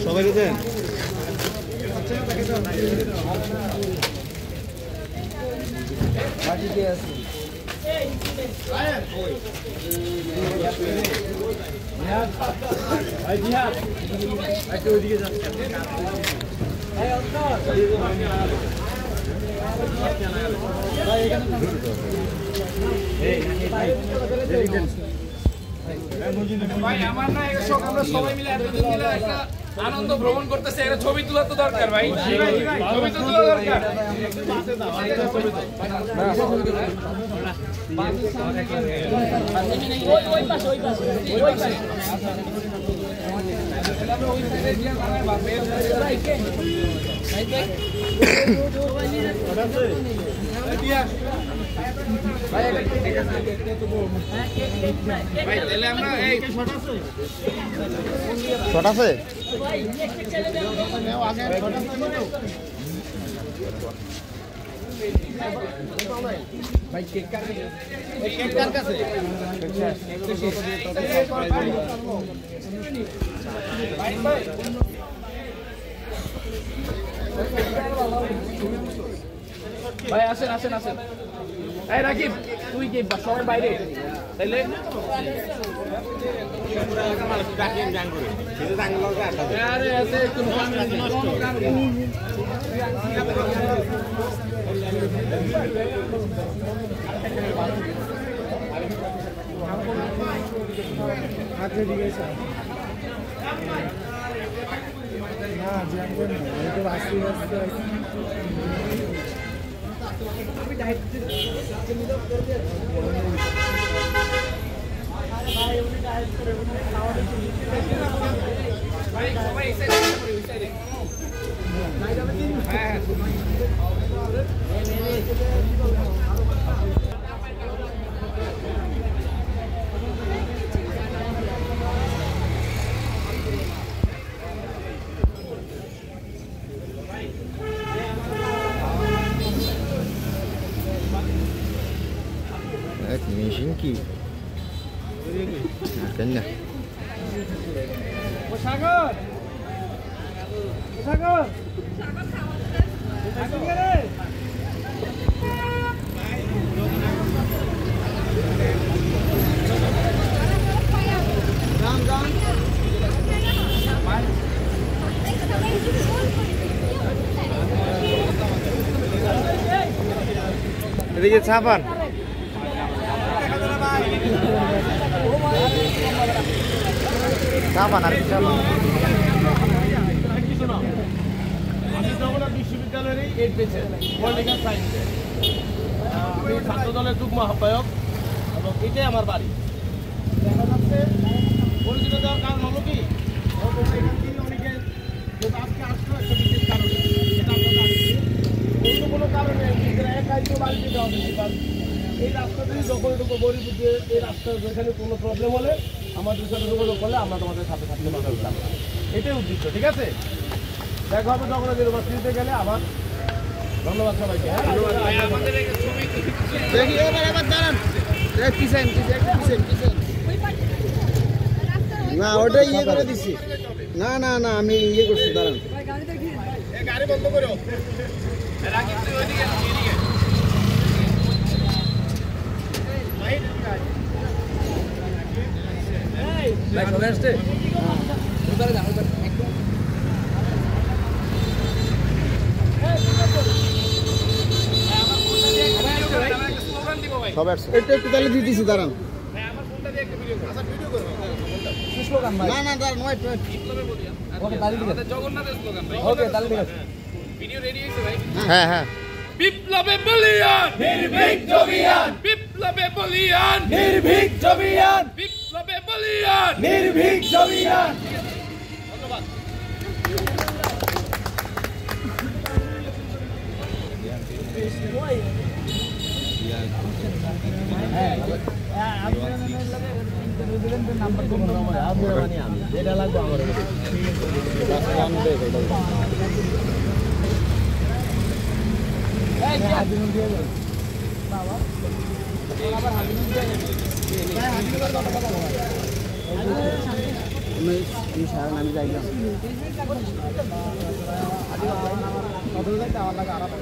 সবাই দেন ভাই আমার না আমরা সবাই মিলে একটা আনন্দ ভ্রমণ করতেছে একটা ছবি তোলা তো দরকার ভাই ছবি তো তোলা দরকার শট আছে ভাই কেক কার কাছে ভাই আসেন আসেন আসেন এই রাকিব তুই কি সবাই বাইরে তাইলে আরে আছে কোন কি kayaknya Sagar Sagar এদিকে ছাপান ছাপান আর বিশ্ববিদ্যালয়ের এইট বেচে পলিটিক্যাল সায়েন্সে আমি ছাত্র দলের যুগ্ম আহ্বায়ক এবং এটাই আমার বাড়ি দেখা যাচ্ছে পরিচিত দেওয়ার কারণ হলো কি অনেকে আজকে আসলো একটা বিশেষ কারণে অন্য কোনো কারণে একাই তো বাড়িতে যাওয়া হয়েছে এই রাস্তাটি যখন গরিব দিয়ে এই রাস্তার যেখানে কোনো প্রবলেম হলে আমাদের সাথে যোগাযোগ করলে আমরা তোমাদের সাথে সাথে কথা বলতাম এটাই উদ্দেশ্য ঠিক আছে দেখা হবে জগন্নাথ ইউনিভার্সিটিতে গেলে আবার ধন্যবাদ সবাইকে না ওটা ইয়ে করে দিচ্ছি না না না আমি ইয়ে করছি দাঁড়ান গাড়ি বন্ধ করো এটা একটু তাহলে দিতেছি দাঁড়ান না না দাঁড়ান ওয়েট ওয়েট ওকে তাহলে ঠিক আছে জগন্নাথের স্লোগান ভাই ওকে তাহলে ঠিক আছে ভিডিও রেডি হয়েছে ভাই হ্যাঁ হ্যাঁ বিপ্লবে বলিয়ান নির্ভীক জমিয়ান বিপ্লবে বলিয়ান নির্ভীক জমিয়ান বিপ্লবে বলিয়ান নির্ভীক জমিয়ান ধন্যবাদ যেটা লাগবে আমার বাবা আমি সারা আমি যাইলাম আমার লাগে আলাদা